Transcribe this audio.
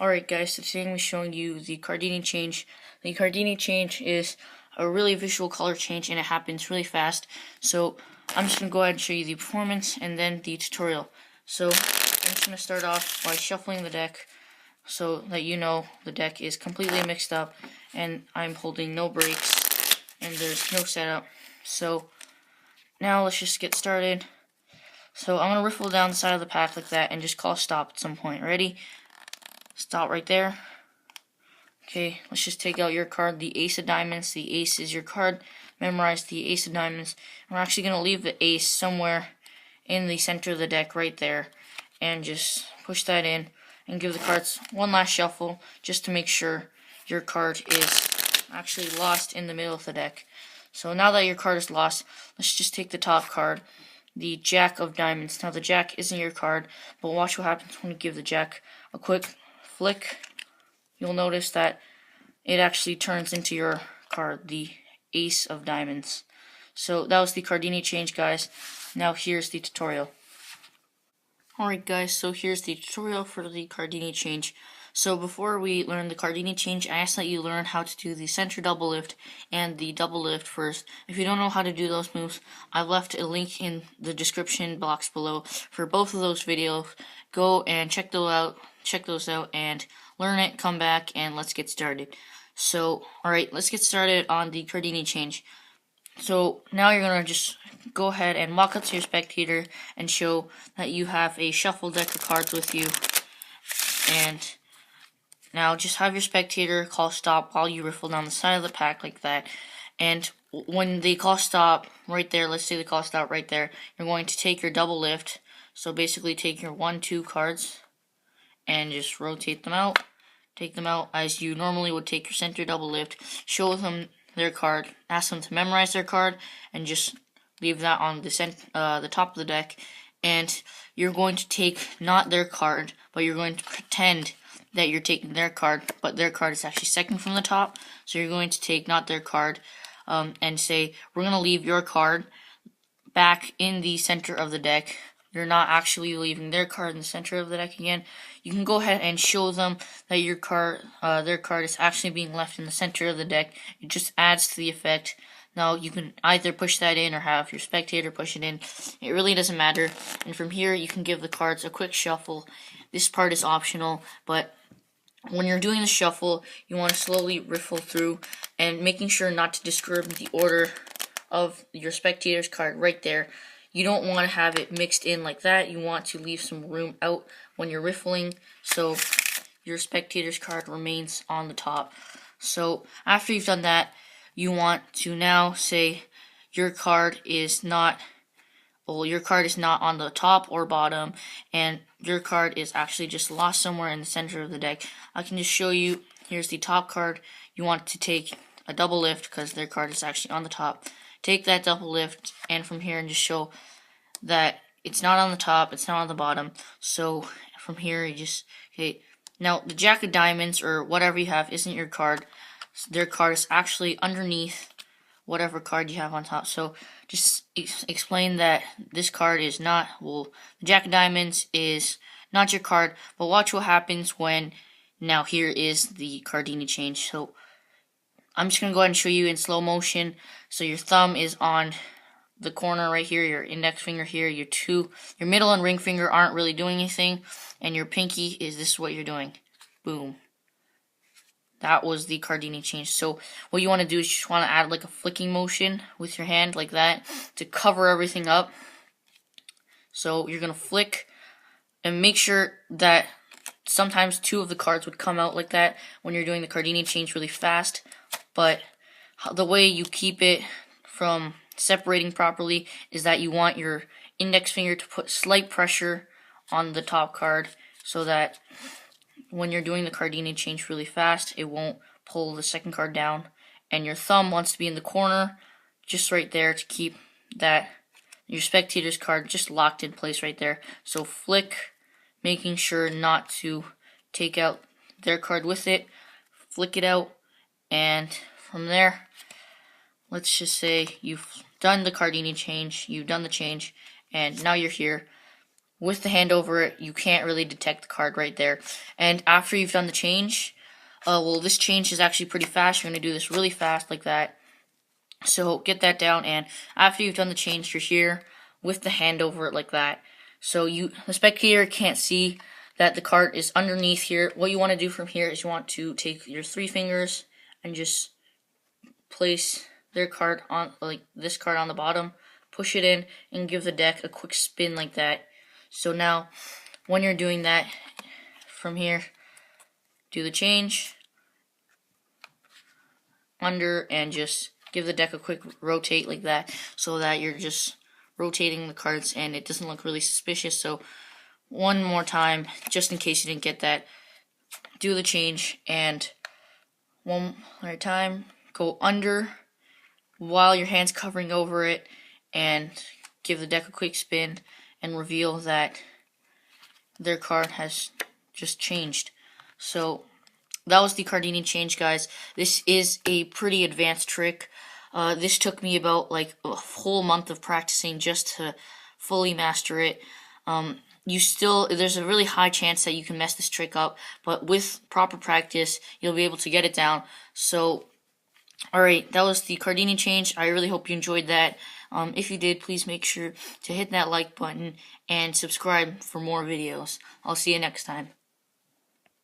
Alright guys, so today I'm showing you the Cardini change. The Cardini change is a really visual color change and it happens really fast. So I'm just going to go ahead and show you the performance and then the tutorial. So I'm just going to start off by shuffling the deck so that you know the deck is completely mixed up and I'm holding no breaks and there's no setup. So now let's just get started. So I'm going to riffle down the side of the pack like that and just call stop at some point. Ready? Stop right there. Okay, let's just take out your card, the ace of diamonds. The ace is your card. Memorize the ace of diamonds. We're actually going to leave the ace somewhere in the center of the deck right there and just push that in and give the cards one last shuffle just to make sure your card is actually lost in the middle of the deck. So now that your card is lost, let's just take the top card, the jack of diamonds. Now the jack isn't your card, but watch what happens when you give the jack a quick flick. You'll notice that it actually turns into your card, the ace of diamonds. So that was the Cardini change, guys. Now here's the tutorial. Alright guys, so here's the tutorial for the Cardini change. So before we learn the Cardini change, I ask that you learn how to do the center double lift and the double lift first. If you don't know how to do those moves, I've left a link in the description box below for both of those videos. Go and check those out and learn it, come back, and let's get started. So, alright, let's get started on the Cardini change. So now you're going to just go ahead and walk up to your spectator and show that you have a shuffled deck of cards with you. And now just have your spectator call stop while you riffle down the side of the pack like that. And when they call stop right there, let's say they call stop right there, you're going to take your double lift. So basically take your 1-2 cards and just rotate them out. Take them out as you normally would take your center double lift. Show them their card. Ask them to memorize their card and just leave that on the top of the deck. And you're going to take not their card, but you're going to pretend that you're taking their card, but their card is actually second from the top. So you're going to take not their card and say, we're going to leave your card back in the center of the deck. You're not actually leaving their card in the center of the deck again. You can go ahead and show them that your card, their card is actually being left in the center of the deck. It just adds to the effect. Now you can either push that in or have your spectator push it in. It really doesn't matter. And from here you can give the cards a quick shuffle. This part is optional, but when you're doing the shuffle, you want to slowly riffle through and making sure not to disturb the order of your spectator's card right there. You don't want to have it mixed in like that. You want to leave some room out when you're riffling so your spectator's card remains on the top. So after you've done that, you want to now say your card is not on the top or bottom, and your card is actually just lost somewhere in the center of the deck. I can just show you. Here's the top card. You want to take a double lift because their card is actually on the top. Take that double lift and from here and just show that it's not on the top, it's not on the bottom. So from here you just, okay, now the jack of diamonds or whatever you have isn't your card. Their card is actually underneath whatever card you have on top. So just explain that this card is not, well, the jack of diamonds is not your card, but watch what happens when, now here is the Cardini change. So I'm just going to go ahead and show you in slow motion. So your thumb is on the corner right here, your index finger here, your middle and ring finger aren't really doing anything, and your pinky is this is what you're doing. Boom. That was the Cardini change. So what you want to do is you just want to add like a flicking motion with your hand like that to cover everything up. So you're going to flick and make sure that sometimes 2 of the cards would come out like that when you're doing the Cardini change really fast. But the way you keep it from separating properly is that you want your index finger to put slight pressure on the top card so that when you're doing the Cardini change really fast, it won't pull the second card down. And your thumb wants to be in the corner, just right there to keep that your spectator's card just locked in place right there. So flick, making sure not to take out their card with it. Flick it out, and from there, let's just say you've done the Cardini change, you've done the change, and now you're here. with the hand over it, you can't really detect the card right there. And after you've done the change, well, this change is actually pretty fast. You're going to do this really fast like that. So get that down, and after you've done the change, you're here with the hand over it like that. So the spectator can't see that the card is underneath here. What you want to do from here is you want to take your 3 fingers and just place their card on, like this card on the bottom, push it in, and give the deck a quick spin like that. So now, when you're doing that, from here, do the change, under, and just give the deck a quick rotate like that, so that you're just rotating the cards and it doesn't look really suspicious. So one more time, just in case you didn't get that, do the change, and one more time, go under while your hand's covering over it, and give the deck a quick spin and reveal that their card has just changed. So that was the Cardini change, guys. This is a pretty advanced trick. This took me about like a whole month of practicing just to fully master it. There's a really high chance that you can mess this trick up, but with proper practice, you'll be able to get it down. So, alright, that was the Cardini change. I really hope you enjoyed that. If you did, please make sure to hit that like button and subscribe for more videos. I'll see you next time.